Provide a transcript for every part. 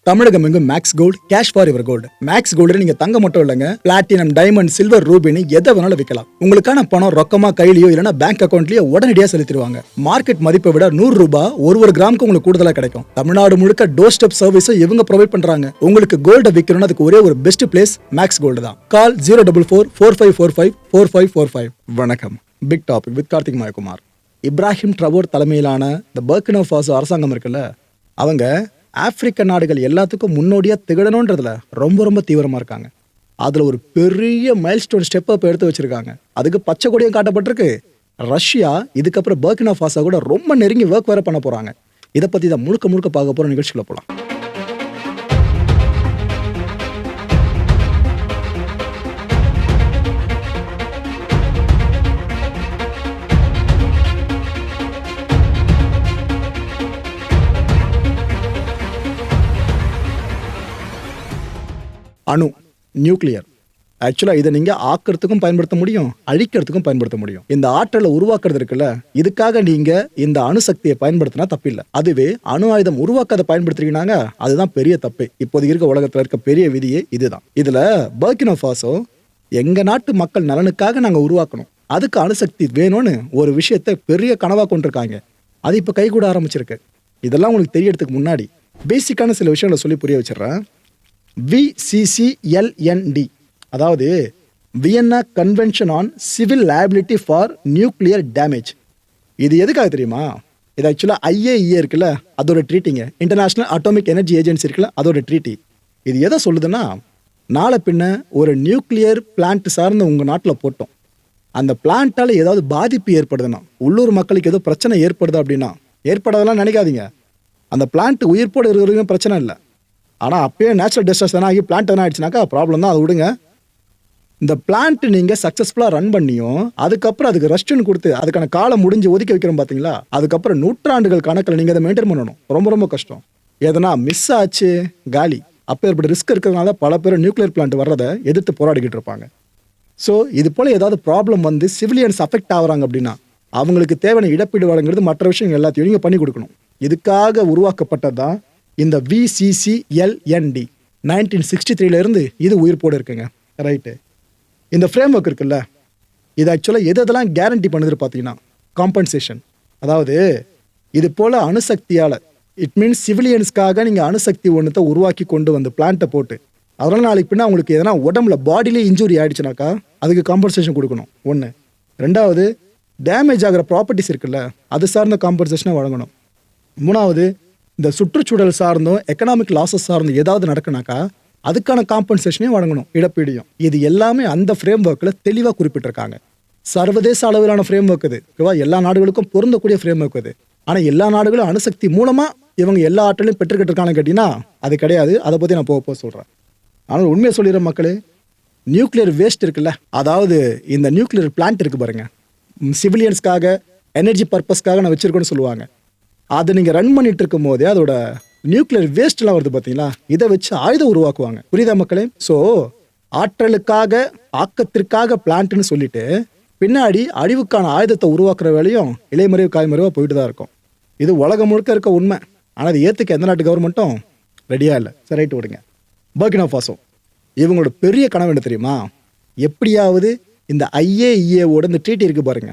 தமிழகம் எங்கும் Max Gold cash for your gold. Max Gold நீங்க தங்க மட்டும் இல்லைங்க, பிளாட்டினம், டைமண்ட், சில்வர், ரூபினி எதை வேணாலும் விற்கலாம். உங்களுக்கான பணம் ரொக்கமா கையிலயோ இல்லைன்னா பேங்க் அக்கௌண்ட்லயோ உடனடியாக செலுத்திடுவாங்க. மார்க்கெட் மதிப்பை விட 100 ரூபாய் ஒரு கிராமுக்கு உங்களுக்கு கூடுதலா கிடைக்கும். தமிழ்நாடு முழுக்க டோர் ஸ்டெப் சர்வீஸும் இவங்க ப்ரொவைட் பண்றாங்க. உங்களுக்கு கோல்ட விற்கணும்னு அதுக்கு ஒரே ஒரு பெஸ்ட் பிளேஸ் மேக்ஸ் கோல்டு தான். கால் 04445454545. வணக்கம். Big topic with Karthik Mayakumar. Ibrahim Traore தலைமையிலான இந்த பர்கினோ ஃபாசோ அரசாங்கம் இருக்குல்ல, அவங்க ஆப்பிரிக்க நாடுகள் எல்லாத்துக்கும் முன்னோடியாக திகழணுன்றதுல ரொம்ப தீவிரமாக இருக்காங்க. அதில் ஒரு பெரிய மைல்ஸ்டோன் ஸ்டெப்பை இப்போ எடுத்து வச்சிருக்காங்க. அதுக்கு பச்சை கொடியும் காட்டப்பட்டிருக்கு. ரஷ்யா இதுக்கப்புறம் பர்கினோ ஃபாசோ கூட ரொம்ப நெருங்கி ஒர்க் வேற பண்ண போகிறாங்க. இதை பற்றி தான் முழுக்க பார்க்க போகிற நிகழ்ச்சியில் போகலாம். அணு, நியூக்ளியர். ஆக்சுவலாக இதை நீங்கள் ஆக்கிறதுக்கும் பயன்படுத்த முடியும், அழிக்கிறதுக்கும் பயன்படுத்த முடியும். இந்த ஆற்றலை உருவாக்குறது இருக்குல்ல, இதுக்காக நீங்கள் இந்த அணுசக்தியை பயன்படுத்தினா தப்பில்லை. அதுவே அணு ஆயுதம் உருவாக்காத பயன்படுத்துறீங்கன்னாங்க அதுதான் பெரிய தப்பு. இப்போது இருக்க உலகத்தில் இருக்க பெரிய விதியே இதுதான். இதில் பர்கினோ ஃபாசோ எங்கள் நாட்டு மக்கள் நலனுக்காக நாங்கள் உருவாக்கணும், அதுக்கு அணுசக்தி வேணும்னு ஒரு விஷயத்தை பெரிய கனவாக கொண்டிருக்காங்க. அது இப்போ கைகூட ஆரம்பிச்சிருக்கு. இதெல்லாம் உங்களுக்கு தெரியறதுக்கு முன்னாடி பேசிக்கான சில விஷயங்களை சொல்லி புரிய வச்சிடறேன். VCCLND, அதாவது Vienna convention on civil liability for nuclear damage. இது எதுக்காக தெரியுமா? இது ஆக்சுவலாக IAEA இருக்குல்ல, அதோட ட்ரீட்டிங்க. இன்டர்நேஷ்னல் அட்டாமிக் எனர்ஜி ஏஜென்சி இருக்குல்ல, அதோட ட்ரீட்டி. இது எதை சொல்லுதுன்னா, நாளை பின்ன ஒரு நியூக்ளியர் பிளான்ட் சார்ந்து உங்கள் நாட்டில் போட்டோம், அந்த பிளான்ட்டால் ஏதாவது பாதிப்பு ஏற்படுதுன்னா, உள்ளூர் மக்களுக்கு ஏதோ பிரச்சனை ஏற்படுது அப்படின்னா, ஏற்படாதெல்லாம் நினைக்காதீங்க. அந்த பிளான்ட் உயிர்ப்போடு இருக்கிறவங்க பிரச்சனை இல்லை. ஆனால் அப்பயே நேச்சுரல் டிசாஸ்டர் ஆகி பிளான்ட் எதனா ஆயிடுச்சுனாக்கா ப்ராப்ளம் தான். அதை விடுங்க. இந்த பிளான்ட் நீங்கள் சக்ஸஸ்ஃபுல்லாக ரன் பண்ணியும் அதுக்கப்புறம் அதுக்கு ரெஸ்ட்னு கொடுத்து அதுக்கான காலம் முடிஞ்சு ஒதுக்கி வைக்கிறோம் பார்த்தீங்களா, அதுக்கப்புறம் நூற்றாண்டுகள் கணக்கில் நீங்கள் அதை மெயின்டைன் பண்ணணும். ரொம்ப கஷ்டம். எதனா மிஸ் ஆச்சு காலி. அப்போ ஏற்பட்ட ரிஸ்க் இருக்கிறதுனால பல பேர் நியூக்ளியர் பிளான்ட் வர்றதை எதிர்த்து போராடிக்கிட்டு இருப்பாங்க. ஸோ இது போல் ஏதாவது ப்ராப்ளம் வந்து சிவிலியன்ஸ் அஃபெக்ட் ஆகுறாங்க அப்படின்னா அவங்களுக்கு தேவையான இழப்பீடு வழங்குறது மற்ற விஷயங்கள் எல்லாத்தையும் நீங்கள் பண்ணி கொடுக்கணும். இதுக்காக உருவாக்கப்பட்டது தான் இந்த VCCLND. 1963 இருந்து இது உயிர்ப்போடு இருக்குங்க. ரைட்டு. இந்த ஃப்ரேம் ஒர்க் இருக்குல்ல, இது ஆக்சுவலாக எதெல்லாம் கேரண்டி பண்ணுது பார்த்தீங்கன்னா காம்பன்சேஷன். அதாவது இது போல் அணுசக்தியால், இட் மீன்ஸ் சிவிலியன்ஸ்க்காக நீங்கள் அணுசக்தி ஒன்றுத்தை உருவாக்கி கொண்டு வந்து பிளான்ட்டை போட்டு அதனால் நாளைக்கு பின்னா உங்களுக்கு எதனா உடம்புல பாடியிலே இன்ஜுரி ஆகிடுச்சுனாக்கா அதுக்கு காம்பன்சேஷன் கொடுக்கணும். ஒன்று. ரெண்டாவது, டேமேஜ் ஆகிற ப்ராப்பர்ட்டிஸ் இருக்குல்ல, அது சார்ந்த காம்பன்சேஷனை வழங்கணும். மூணாவது, இந்த சுற்றுச்சூழல் சார்ந்தும் எக்கனாமிக் லாஸஸ் சார்ந்து ஏதாவது நடக்குனாக்கா அதுக்கான காம்பன்சேஷனையும் வழங்கணும், இழப்பீடையும். இது எல்லாமே அந்த ஃப்ரேம் ஒர்க்கில் தெளிவாக குறிப்பிட்டிருக்காங்க. சர்வதேச அளவிலான ஃப்ரேம் ஒர்க் இது. ஓகேவா? எல்லா நாடுகளுக்கும் பொருந்தக்கூடிய ஃப்ரேம் ஒர்க் இது. ஆனால் எல்லா நாடுகளும் அணுசக்தி மூலமாக இவங்க எல்லா ஆற்றலையும் பெற்றுக்கிட்டு இருக்கான்னு கேட்டிங்கன்னா அது கிடையாது. அதை பற்றி நான் போக சொல்கிறேன். ஆனால் உண்மையை சொல்லிடுற மக்களே, நியூக்ளியர் வேஸ்ட் இருக்குல்ல, அதாவது இந்த நியூக்ளியர் பிளான்ட் இருக்கு பாருங்க, சிவிலியன்ஸ்க்காக எனர்ஜி பர்பஸ்க்காக நான் வச்சிருக்கேன்னு சொல்லுவாங்க. அதை நீங்கள் ரன் பண்ணிட்டு இருக்கும் போதே அதோட நியூக்ளியர் வேஸ்ட்லாம் வருது பார்த்தீங்களா, இதை வச்சு ஆயுதம் உருவாக்குவாங்க. புரியுதா மக்களே? ஸோ ஆற்றலுக்காக ஆக்கத்திற்காக பிளான்ட்னு சொல்லிட்டு பின்னாடி அழிவுக்கான ஆயுதத்தை உருவாக்குற வேலையும் இலைமறைவு காய்மறைவாக போயிட்டு தான் இருக்கும். இது உலகம் முழுக்க இருக்க உண்மை. ஆனால் அது ஏற்றுக்க எந்த நாட்டு கவர்மெண்ட்டும் ரெடியாக இல்லை. சரி, ரைட்டு விடுங்க. பர்கினோ ஃபாசோ இவங்களோட பெரிய கனவு என்ன தெரியுமா? எப்படியாவது இந்த IAEAவோட இந்த ட்ரீட்டி இருக்கு பாருங்க,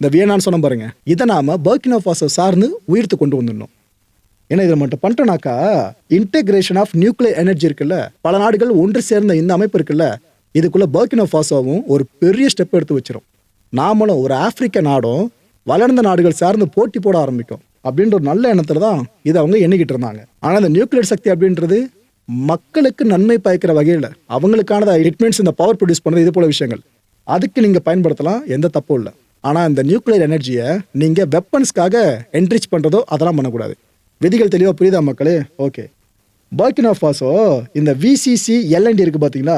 இந்த வியன்னான்னு சொன்ன பாருங்க, இதை நாம பர்கினோ ஃபாசோ சார்ந்து உயிர்த்து கொண்டு வந்துடணும். ஏன்னா இதை மட்டும் பண்ணிட்டோம்னாக்கா இன்டெகிரேஷன் ஆஃப் நியூக்ளியர் எனர்ஜி இருக்குல்ல, பல நாடுகள் ஒன்று சேர்ந்த இந்த அமைப்பு இருக்குல்ல, இதுக்குள்ள பர்கினோ ஃபாசோவும் ஒரு பெரிய ஸ்டெப் எடுத்து வச்சிரும். நாமளும் ஒரு ஆப்பிரிக்க நாடும் வளர்ந்த நாடுகள் சார்ந்து போட்டி போட ஆரம்பிக்கும் அப்படின்ற ஒரு நல்ல எண்ணத்துல தான் இதை அவங்க எண்ணிக்கிட்டு இருந்தாங்க. ஆனால் இந்த நியூக்ளியர் சக்தி அப்படின்றது மக்களுக்கு நன்மை பயக்கிற வகையில் அவங்களுக்கானதா. இட் மீன்ஸ் இந்த பவர் ப்ரொடியூஸ் பண்ணுறது, இது போல விஷயங்கள் அதுக்கு நீங்கள் பயன்படுத்தலாம், எந்த தப்பும் இல்லை. ஆனால் இந்த நியூக்ளியர் எனர்ஜியை நீங்கள் வெப்பன்ஸ்க்காக என்ரிச் பண்ணுறதோ அதெல்லாம் பண்ணக்கூடாது. விதிகள் தெளிவாக புரியுதா மக்களே? ஓகே. பர்கினோ ஃபாசோ இந்த VCCLND இருக்குது பார்த்தீங்களா,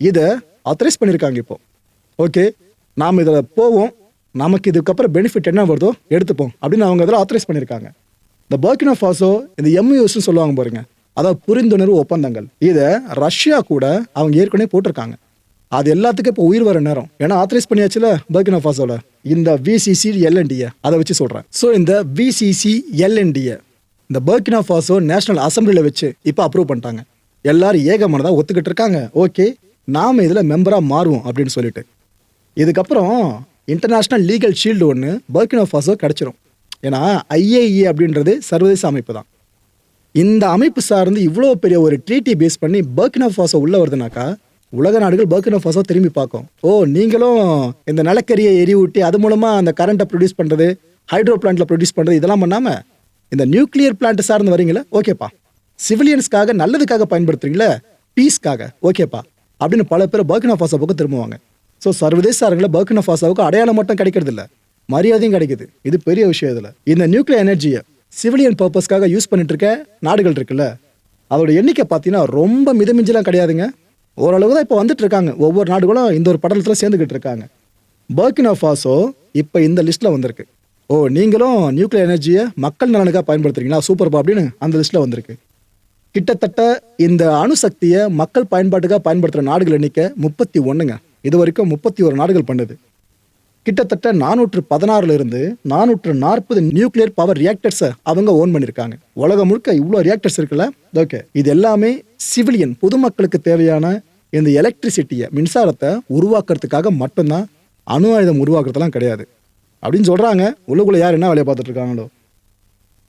இதை ஆத்தரைஸ் பண்ணியிருக்காங்க இப்போ. ஓகே, நாம் இதில் போவோம், நமக்கு இதுக்கப்புறம் பெனிஃபிட் என்ன வருதோ எடுத்துப்போம் அப்படின்னு அவங்க இதில் ஆத்தரைஸ் பண்ணியிருக்காங்க. இந்த பர்கினோ ஃபாசோ இந்த MOUஸ்ன்னு சொல்லுவாங்க பாருங்க, அதாவது புரிந்துணர்வு ஒப்பந்தங்கள். இதை ரஷ்யா கூட அவங்க ஏற்கனவே போட்டிருக்காங்க. அது எல்லாத்துக்கும் இப்போ உயிர் வர நேரம். ஏன்னா ஆத்தரைஸ் பண்ணியாச்சுல பர்கினோ ஃபாசோல இந்த VCCLND அதை வச்சு சொல்கிறேன். ஸோ இந்த VCCLND இந்த பர்கினா ஃபாசோ நேஷனல் அசம்பிளியில் வச்சு இப்போ அப்ரூவ் பண்ணிட்டாங்க. எல்லாரும் ஏகமானதாக ஒத்துக்கிட்டு இருக்காங்க. ஓகே, நாம் இதில் மெம்பராக மாறுவோம் அப்படின்னு சொல்லிட்டு. இதுக்கப்புறம் இன்டர்நேஷ்னல் லீகல் ஷீல்டு ஒன்று பர்கினா ஃபாசோ கிடச்சிரும். ஏன்னா ஐஏஇ அப்படின்றது சர்வதேச அமைப்பு தான். இந்த அமைப்பு சார்ந்து இவ்வளோ பெரிய ஒரு ட்ரீட்டி பேஸ் பண்ணி பர்கினா ஃபாசோ உள்ளே வருதுனாக்கா உலக நாடுகள் பர்கினா ஃபாசோ திரும்பி பார்க்கும். ஓ, நீங்களும் இந்த நிலக்கரியை எரிவூட்டி அது மூலமாக அந்த கரண்ட்டை ப்ரொடியூஸ் பண்ணுறது, ஹைட்ரோ பிளான்ட்டில் ப்ரொடியூஸ் பண்ணுறது, இதெல்லாம் பண்ணாமல் இந்த நியூக்ளியர் பிளான்ட் சார்ந்து வரீங்களா, ஓகேப்பா. சிவிலியன்ஸ்க்காக நல்லதுக்காக பயன்படுத்துறீங்களா, பீஸ்க்காக, ஓகேப்பா அப்படின்னு பல பேர் பர்கினா ஃபாசோ பக்கம் திரும்புவாங்க. ஸோ சர்வதேச அரங்கில் பர்கினா ஃபாசோவுக்கு அடையாளம் மட்டும் கிடைக்கிறது இல்லை, மரியாதையும் கிடைக்குது. இது பெரிய விஷயம். இதில் இந்த நியூக்ளியர் எனர்ஜியை சிவிலியன் பர்பஸ்க்காக யூஸ் பண்ணிட்டு இருக்க நாடுகள் இருக்குல்ல, அதோட எண்ணிக்கை பார்த்தீங்கன்னா ரொம்ப மிதமிஞ்சலாம் கிடையாதுங்க. ஓரளவு தான் இப்போ வந்துட்டு இருக்காங்க. ஒவ்வொரு நாடுகளும் இந்த ஒரு படலத்தில் சேர்ந்துக்கிட்டு இருக்காங்க. பர்கினா ஃபாசோ இப்போ இந்த லிஸ்ட்டில் வந்திருக்கு. ஓ, நீங்களும் நியூக்ளியர் எனர்ஜியை மக்கள் நலனுக்காக பயன்படுத்துறீங்களா, சூப்பர்பா அப்படின்னு அந்த லிஸ்ட்டில் வந்திருக்கு. கிட்டத்தட்ட இந்த அணுசக்தியை மக்கள் பயன்பாட்டுக்காக பயன்படுத்துகிற நாடுகள் எண்ணிக்கை 31ங்க. இது வரைக்கும் 31 நாடுகள் பண்ணுது. கிட்டத்தட்ட 416 440 நியூக்ளியர் பவர் ரியாக்டர்ஸை அவங்க ஓன் பண்ணியிருக்காங்க. உலகம் முழுக்க இவ்வளோ ரியாக்டர்ஸ் இருக்குல்ல. ஓகே, இது எல்லாமே சிவிலியன் பொதுமக்களுக்கு தேவையான இந்த எலக்ட்ரிசிட்டியை, மின்சாரத்தை உருவாக்குறதுக்காக மட்டும்தான், அணு ஆயுதம் உருவாக்குறதுலாம் கிடையாது அப்படின்னு சொல்கிறாங்க. உள்ளுக்குள்ளே யார் என்ன வேலையை பார்த்துட்டு இருக்காங்களோ.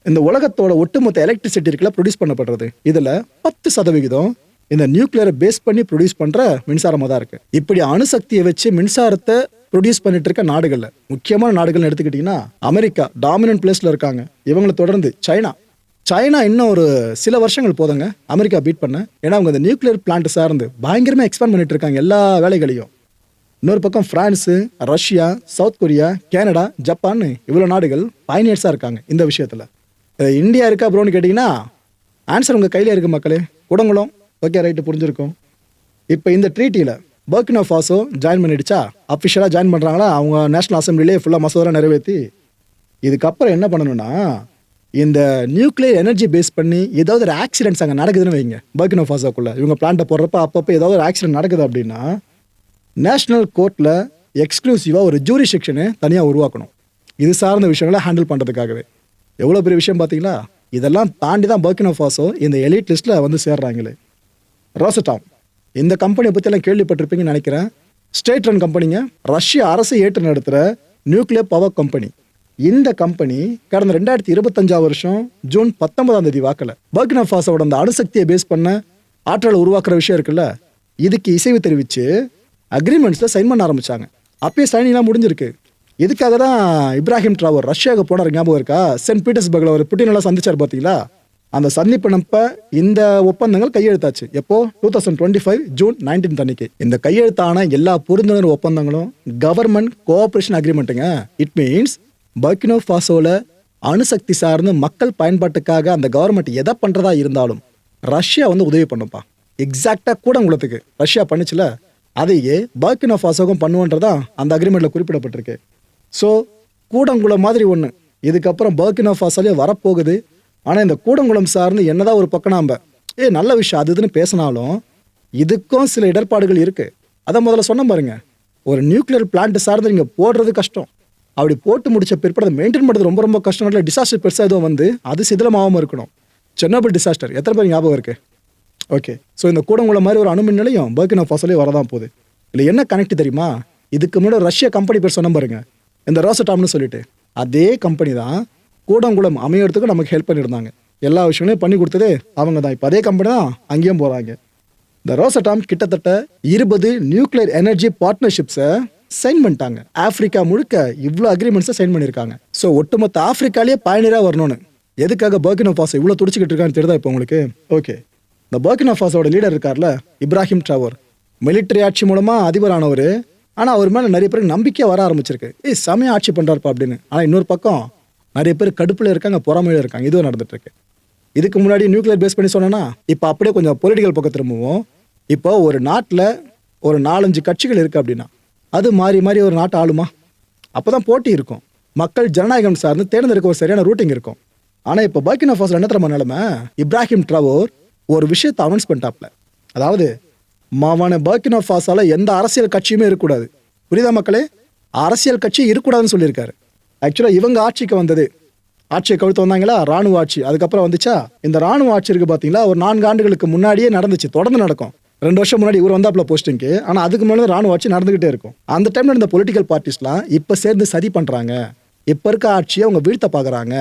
இந்த உலகத்தோட ஒட்டுமொத்த எலக்ட்ரிசிட்டி இருக்குல்ல ப்ரொடியூஸ் பண்ணப்படுறது, இதில் 10% இந்த நியூக்ளியரை பேஸ் பண்ணி ப்ரொடியூஸ் பண்ணுற மின்சாரமாக தான் இருக்குது. இப்படி அணுசக்தியை வச்சு மின்சாரத்தை ப்ரொடியூஸ் பண்ணிட்டு இருக்க நாடுகளில் முக்கியமான நாடுகள்னு எடுத்துக்கிட்டிங்கன்னா அமெரிக்கா டாமினன்ட் பிளேஸில் இருக்காங்க. இவங்களை தொடர்ந்து சைனா இன்னும் ஒரு சில வருஷங்கள் போதுங்க அமெரிக்கா பீட் பண்ண. ஏன்னா அவங்க இந்த நியூக்ளியர் பிளான்ட் சார்ந்து பயங்கரமாக எக்ஸ்பேண்ட் பண்ணிட்டு இருக்காங்க எல்லா வேலைகளையும். இன்னொரு பக்கம் France, Russia, south Korea, Canada, Japan, இவ்வளோ நாடுகள் பயனியர்ஸாக இருக்காங்க இந்த விஷயத்தில். இந்தியா இருக்கா ப்ரோன்னு கேட்டிங்கன்னா ஆன்சர் உங்கள் கையில் இருக்குது மக்களே. குடங்குளம். ஓகே, ரைட்டு, புரிஞ்சிருக்கும். இப்போ இந்த ட்ரீட்டியில் பர்கினா ஃபாசோ ஜாயின் பண்ணிடுச்சா, அஃபிஷியலாக ஜாயின் பண்ணுறாங்களா, அவங்க நேஷனல் அசம்பிளிலே ஃபுல்லாக மசோதா நிறைவேற்றி. இதுக்கப்புறம் என்ன பண்ணணும்னா, இந்த நியூக்ளியர் எனர்ஜி பேஸ் பண்ணி ஏதாவது ஒரு ஆக்சிடென்ட்ஸ் அங்கே நடக்குதுன்னு வைங்க, பர்கினா ஃபாசோக்குள்ளே இவங்க பிளான்ட்டை போடுறப்ப அப்பப்போ ஏதாவது ஒரு ஆக்சிடென்ட் நடக்குது அப்படின்னா நேஷ்னல் கோர்ட்டில் எக்ஸ்க்ளூசிவாக ஒரு ஜூரி செக்ஷனை தனியாக உருவாக்கணும் இது சார்ந்த விஷயங்களை ஹேண்டில் பண்ணுறதுக்காகவே. எவ்வளோ பெரிய விஷயம் பார்த்தீங்களா. இதெல்லாம் தாண்டி தான் பர்கினா ஃபாசோ இந்த எலிட் லிஸ்ட்டில் வந்து சேர்றாங்களே. ரோசடாம், இந்த கம்பெனியை பற்றியெல்லாம் கேள்விப்பட்டிருப்பீங்கன்னு நினைக்கிறேன். ஸ்டேட் ரன் கம்பெனிங்க, ரஷ்ய அரசு ஏற்று நடத்துகிற நியூக்ளியர் பவர் கம்பெனி. இந்த கம்பெனி கடந்த 2025 ஜூன் 19 வாக்கில் பர்கினா ஃபாசோட அந்த அணுசக்தியை பேஸ் பண்ண ஆற்றலை உருவாக்குற விஷயம் இருக்குல்ல, இதுக்கு இசைவு தெரிவித்து அக்ரிமெண்ட்ஸில் சைன் பண்ண ஆரம்பித்தாங்க. அப்பயே சைனிங்லாம் முடிஞ்சிருக்கு. இதுக்காக தான் இப்ராஹிம் ட்ராவர் ரஷ்யாவுக்கு போனார், ஞாபகம் இருக்கா? சென்ட் பீட்டர்ஸ்பர்கில் ஒரு புட்டினெல்லாம் சந்திச்சார் பார்த்தீங்களா. அந்த சந்திப்பினப்ப இந்த ஒப்பந்தங்கள் கையெழுத்தாச்சு. எப்போ? 2025 ஜூன் 19 அன்னைக்கு. இந்த கையெழுத்தான எல்லா புரிந்துணர்வு ஒப்பந்தங்களும் கவர்மெண்ட் கோஆபரேஷன் அக்ரிமெண்ட்டுங்க. இட் மீன்ஸ் பர்கினா ஃபாசோல அணுசக்தி சார்ந்து மக்கள் பயன்பாட்டுக்காக அந்த கவர்மெண்ட் எதை பண்ணுறதா இருந்தாலும் ரஷ்யா வந்து உதவி பண்ணுப்பா. எக்ஸாக்டாக கூடங்குளத்துக்கு ரஷ்யா பண்ணிச்சுல, அதையே பர்கினா ஃபாசோவும் பண்ணுவோன்றதான் அந்த அக்ரிமெண்ட்டில் குறிப்பிடப்பட்டிருக்கு. ஸோ கூடங்குளம் மாதிரி ஒன்று இதுக்கப்புறம் பர்கினா ஃபாசோலே வரப்போகுது. ஆனால் இந்த கூடங்குளம் சார்ந்து என்னதான் ஒரு பக்கம் நாம் நல்ல விஷயம் அது இதுன்னு பேசினாலும் இதுக்கும் சில இடர்பாடுகள் இருக்குது. அதை முதல்ல சொன்ன பாருங்க, ஒரு நியூக்ளியர் பிளான்ட் சார்ந்து நீங்கள் போடுறது கஷ்டம். அப்படி போட்டு முடிச்ச பிற்பாடு அதை மெயின்டைன் பண்ணுறது ரொம்ப ரொம்ப கஷ்டம். இல்லை டிசாஸ்டர் பெருசாக எதுவும் வந்து அது சிதிலமாகாமல் இருக்கணும். செர்னோபில் டிசாஸ்டர் எத்தனை பேர் ஞாபகம் இருக்குது? ஓகே, ஸோ இந்த கூடங்குளம் மாதிரி ஒரு அணுமின் நிலையம் பர்கினா ஃபாசோலே வரதான் போகுது. இல்லை என்ன கனெக்ட் தெரியுமா? இதுக்கு முன்னாடி ரஷ்யா கம்பெனி பேர் சொன்ன பாருங்க, இந்த ரோசடாம்னு சொல்லிட்டு, அதே கம்பெனி தான் கூடங்குளம் அமையறதுக்கு நமக்கு ஹெல்ப் பண்ணியிருந்தாங்க. எல்லா விஷயங்களையும் பண்ணி கொடுத்தது அவங்க தான். இப்போ அதே கம்பெனி தான் அங்கேயும் போகிறாங்க. இந்த ரோசடாம் கிட்டத்தட்ட 20 நியூக்ளியர் எனர்ஜி பார்ட்னர்ஷிப்ஸை சைன் பண்ணிட்டாங்க. ஆஃப்ரிக்கா முழுக்க இவ்வளோ அக்ரிமெண்ட்ஸை சைன் பண்ணியிருக்காங்க. ஸோ ஒட்டுமொத்த ஆஃப்ரிக்காலேயே பயணியராக வரணும்னு எதுக்காக பர்கினா ஃபாசோ இவ்வளோ துடிச்சிக்கிட்டு இருக்கான்னு தெரியுதா இப்போ உங்களுக்கு? ஓகே, இந்த பர்கினா ஃபாசோட லீடர் இருக்கார்ல இப்ராஹிம் ட்ராவர், மிலிட்டரி ஆட்சி மூலமாக அதிபரானவர். ஆனால் அவர் மேலே நிறைய பேருக்கு நம்பிக்கையாக வர ஆரம்பிச்சிருக்கு. செமையாக ஆட்சி பண்ணுறாருப்பா அப்படின்னு. ஆனால் இன்னொரு பக்கம் நிறைய பேர் கடுப்பில் இருக்காங்க, பொறாமையில் இருக்காங்க. இதுவும் நடந்துட்டுருக்கு. இதுக்கு முன்னாடி நியூக்ளியர் பேஸ் பண்ணி சொன்னேன்னா இப்போ அப்படியே கொஞ்சம் பொலிட்டிக்கல் பக்கம் திரும்புவோம். இப்போ ஒரு நாட்டில் ஒரு 4-5 கட்சிகள் இருக்குது அப்படின்னா அது மாறி மாறி ஒரு நாட்டை ஆளுமா? அப்போ தான் போட்டி இருக்கும். மக்கள் ஜனநாயகம் சார்ந்து தேர்ந்தெடுக்க ஒரு சரியான ரூட்டிங் இருக்கும். ஆனால் இப்போ பர்கினா ஃபாசோ என்ன தரமா நிலைமை? இப்ராஹிம் ட்ராவோர் ஒரு விஷயத்தை அனௌன்ஸ் பண்ணிட்டாப்ல. அதாவது மாவான பர்கினா ஃபாசோல எந்த அரசியல் கட்சியுமே இருக்கக்கூடாது. புரியுதா மக்களே? அரசியல் கட்சி இருக்கக்கூடாதுன்னு சொல்லியிருக்காரு. ஆக்சுவலாக இவங்க ஆட்சிக்கு வந்தது ஆட்சியை கவிழ்த்து வந்தாங்களா, ராணுவ ஆட்சி. அதுக்கப்புறம் வந்துச்சா, இந்த ராணுவ ஆட்சி இருக்கு பார்த்தீங்களா, ஒரு 4 ஆண்டுகளுக்கு முன்னாடியே நடந்துச்சு, தொடர்ந்து நடக்கும். 2 வருஷம் முன்னாடி இவர் வந்தாப்புல போஸ்டிங்க்கு. ஆனால் அதுக்கு முன்னாடி ராணுவ ஆட்சி நடந்துகிட்டே இருக்கும். அந்த டைம்ல இந்த பொலிட்டிக்கல் பார்ட்டிஸ்லாம் இப்போ சேர்ந்து சதி பண்ணுறாங்க. இப்போ இருக்க ஆட்சியை அவங்க வீழ்த்த பார்க்குறாங்க.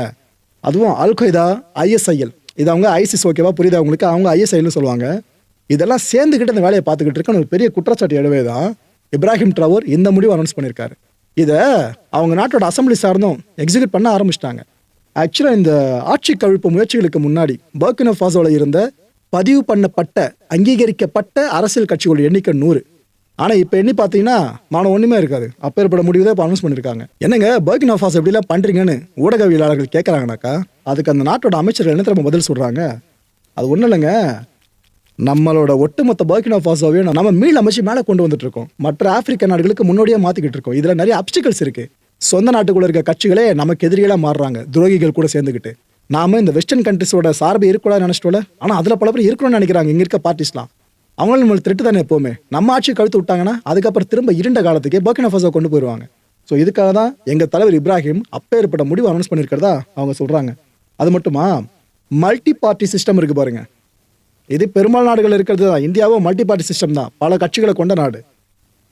அதுவும் அல் கொய்தா, ஐஎஸ்ஐஎல், இது அவங்க ஐசிஸ், ஓகேவா, புரியுதா அவங்களுக்கு, அவங்க ஐஎஸ்ஐஎல்னு சொல்லுவாங்க. இதெல்லாம் சேர்ந்துக்கிட்டு இந்த வேலையை பார்த்துக்கிட்டு இருக்குன்னு ஒரு பெரிய குற்றச்சாட்டு எழுவே தான் இப்ராஹிம் ட்ராவோர் இந்த முடிவு அனௌன்ஸ் பண்ணியிருக்காரு. இதை அவங்க நாட்டோட அசம்பிளி சார்ந்தும் எக்ஸிக்யூட் பண்ண ஆரம்பிச்சிட்டாங்க. ஆக்சுவலாக இந்த ஆட்சி கவிழ்ப்பு முயற்சிகளுக்கு முன்னாடி பர்கினா ஃபாசோவில் இருந்த பதிவு பண்ணப்பட்ட அங்கீகரிக்கப்பட்ட அரசியல் கட்சிகளோட எண்ணிக்கை 100. ஆனால் இப்போ எண்ணி பார்த்தீங்கன்னா மானம் ஒன்றுமே இருக்காது. அப்பேற்பட்ட முடிவு தான் இப்போ அனௌன்ஸ் பண்ணியிருக்காங்க. என்னங்க பர்கினா ஃபாசோ எப்படிலாம் பண்ணுறீங்கன்னு ஊடகவியலாளர்கள் கேட்குறாங்கனாக்கா, அதுக்கு அந்த நாட்டோட அமைச்சர்கள் என்ன திரும்ப பதில் சொல்கிறாங்க, அது ஒன்றும் இல்லைங்க, நம்மளோட ஒட்டுமொத்த பர்கினா ஃபாசோவையும் நம்ம மீள் அமைச்சு மேலே கொண்டு வந்துட்டு இருக்கோம். மற்ற ஆப்பிரிக்க நாடுகளுக்கு முன்னோடியாக மாற்றிக்கிட்டு இருக்கோம். இதில் நிறைய அப்டிகல்ஸ் இருக்குது. சொந்த நாட்டுக்குள்ள இருக்க கட்சிகளே நமக்கு எதிரிகளாக மாறுறாங்க, துரோகிகள் கூட சேர்ந்துக்கிட்டு. நாம இந்த வெஸ்டர்ன் கண்ட்ரிஸோட சார்பு இருக்கக்கூடாது நினைச்சிட்டோல, ஆனால் அதில் பல பேர் இருக்கணும்னு நினைக்கிறாங்க. இங்கே இருக்க பார்ட்டிஸ்லாம் அவங்களும் நம்மளுக்கு திட்டு தானே. எப்போவுமே நம்ம ஆட்சி கழுத்து விட்டாங்கன்னா அதுக்கப்புறம் திரும்ப இருண்ட காலத்துக்கே பர்கினா ஃபாசோ கொண்டு போயிடுவாங்க. ஸோ இதுக்காக தான் எங்கள் தலைவர் இப்ராஹிம் அப்பேற்பட்ட முடிவு அனௌன்ஸ் பண்ணியிருக்கிறதா அவங்க சொல்கிறாங்க. அது மட்டுமா, மல்டி பார்ட்டி சிஸ்டம் இருக்குது பாருங்க, இது பெரும்பாலான நாடுகள் இருக்கிறது தான். இந்தியாவும் மல்டி பார்ட்டி சிஸ்டம் தான், பல கட்சிகளை கொண்ட நாடு.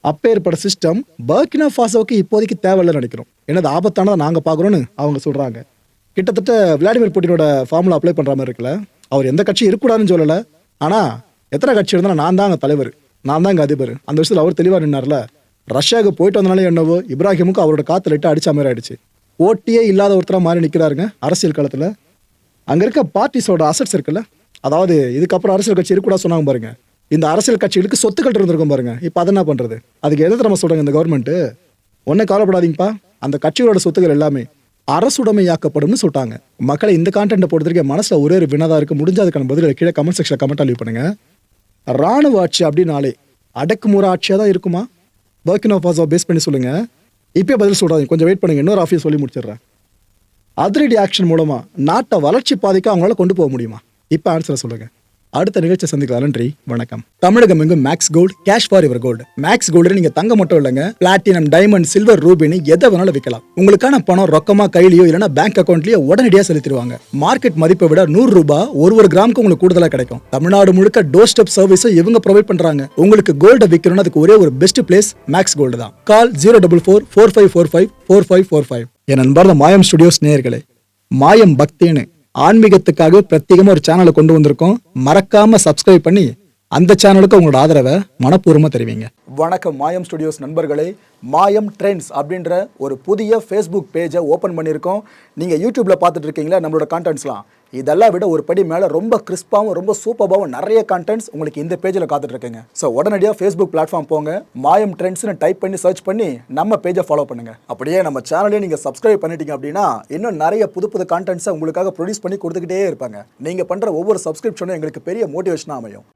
அப்பேற்பட்ட சிஸ்டம் பர்கினா ஃபாசோவுக்கு இப்போதைக்கு தேவையில்லைன்னு நினைக்கிறோம். என்னது ஆபத்தானதை நாங்கள் பார்க்குறோன்னு அவங்க சொல்கிறாங்க. கிட்டத்தட்ட விளாடிமிர் புட்டினோட ஃபார்முலா அப்ளை பண்ணுற மாதிரி இருக்குல்ல. அவர் எந்த கட்சி இருக்கக்கூடாதுன்னு சொல்லலை, ஆனால் எத்தனை கட்சி இருந்தாலும் நான் தான் அங்கே தலைவர், நான் தான் அங்கே அதிபர். அந்த விஷயத்தில் அவர் தெளிவாக நின்னார்ல. ரஷ்யாவுக்கு போயிட்டு வந்தனாலே என்னவோ இப்ராஹிமுக்கு அவரோட காற்று லைட்டாக அடிச்ச மாதிரி ஆயிடுச்சு. போட்டியே இல்லாத ஒருத்தராக மாறி நிற்கிறாருங்க அரசியல் களத்தில். அங்கே இருக்க பார்ட்டிஸோட அசட்ஸ் இருக்குல்ல, அதாவது இதுக்கப்புறம் அரசியல் கட்சி இருக்கக்கூடாது சொன்னாங்க பாருங்க, இந்த அரசியல் கட்சிகளுக்கு சொத்துக்கள் இருந்திருக்கும் பாருங்க. இப்போ அதை என்ன பண்ணுறது? அதுக்கு எதை நம்ம சொல்கிறாங்க இந்த கவர்மெண்ட்டு, ஒன்றும் கவலைப்படாதீங்கப்பா, அந்த கட்சிகளோட சொத்துக்கள் எல்லாமே அரசுடைமையாக்கப்படும்னு சொல்லிட்டாங்க. மக்களை இந்த கான்டென்ட்டை பொறுத்திருக்க மனசில் ஒரே ஒரு வினதாக இருக்குது. முடிஞ்ச அதுக்கான பதில் கீழே கமெண்ட் செக்ஷனில் கமெண்ட் லீவ் பண்ணுங்க. ராணுவ ஆட்சி அப்படின்னாலே அடக்குமுறை ஆட்சியாக தான் இருக்குமா? பர்கினா ஃபாசோ பேஸ் பண்ணி சொல்லுங்க. இப்போ பதில் சொல்கிறாங்க, கொஞ்சம் வெயிட் பண்ணுங்க, இன்னொரு ஆஃபீஸ் சொல்லி முடிச்சிடுறேன். அதிரடி ஆக்ஷன் மூலமாக நாட்டை வளர்ச்சி பாதைக்கு அவங்களால கொண்டு போக முடியுமா? இப்போ ஆன்சரை சொல்லுங்க. அடுத்த நிகழ்ச்சி சந்திக்கலாம். நன்றி, வணக்கம். தமிழகம் எங்கும் Max Gold, cash for your gold. Max Gold நீங்க தங்க மட்டும் இல்லைங்க, பிளாட்டினம், டைமண்ட், சில்வர், ரூபினி எதை வேணாலும் விற்கலாம். உங்களுக்கான பணம் ரொக்கமா கையிலயோ இல்லைன்னா பேங்க் அக்கௌண்ட்லயோ உடனடியாக செலுத்திடுவாங்க. மார்க்கெட் மதிப்பை விட 100 ரூபாய் ஒரு கிராமுக்கு உங்களுக்கு கூடுதலாக கிடைக்கும். தமிழ்நாடு முழுக்க டோர் ஸ்டெப் சர்வீஸை இவங்க ப்ரொவைட் பண்றாங்க. உங்களுக்கு கோல்டை விற்கணும்னு அதுக்கு ஒரே ஒரு பெஸ்ட் பிளேஸ் மேக்ஸ் கோல்டு தான். கால் 04445454545. என் அன்பார்ந்த மாயம் ஸ்டுடியோஸ் நேயர்களே, மாயம் பக்தின்னு ஆன்மீகத்துக்காக பிரத்யேகமாக ஒரு சேனலை கொண்டு வந்திருக்கோம். மறக்காம சப்ஸ்கிரைப் பண்ணி அந்த சேனலுக்கு உங்களோட ஆதரவை மனப்பூர்வமாக தெரிவிங்க. வணக்கம் மாயம் ஸ்டுடியோஸ் நண்பர்களே. மாயம் ட்ரெண்ட்ஸ் அப்படின்ற ஒரு புதிய ஃபேஸ்புக் பேஜை ஓப்பன் பண்ணியிருக்கோம். நீங்கள் யூடியூப்பில் பார்த்துட்டு இருக்கீங்களா நம்மளோட கான்டென்ட்ஸ்லாம், இதெல்லாம் விட ஒரு படி மேலே ரொம்ப கிறிஸ்பாகவும் ரொம்ப சூப்பராகவும் நிறைய கான்டென்ட்ஸ் உங்களுக்கு இந்த பேஜில் காத்துட்ருக்குங்க. ஸோ உடனடியாக ஃபேஸ்புக் பிளாட்ஃபார்ம் போங்க, மாயம் ட்ரெண்ட்ஸ்னு டைப் பண்ணி சர்ச் பண்ணி நம்ம பேஜை ஃபாலோ பண்ணுங்கள். அப்படியே நம்ம சேனலையும் நீங்கள் சப்ஸ்கிரைப் பண்ணிட்டீங்க அப்படின்னா இன்னும் நிறைய புது கான்டென்ட்ஸை உங்களுக்காக ப்ரொடியூஸ் பண்ணி கொடுத்துக்கிட்டே இருப்பாங்க. நீங்கள் பண்ணுற ஒவ்வொரு சப்ஸ்கிரிப்ஷனும் எங்களுக்கு பெரிய மோட்டிவேஷனாக அமையும்.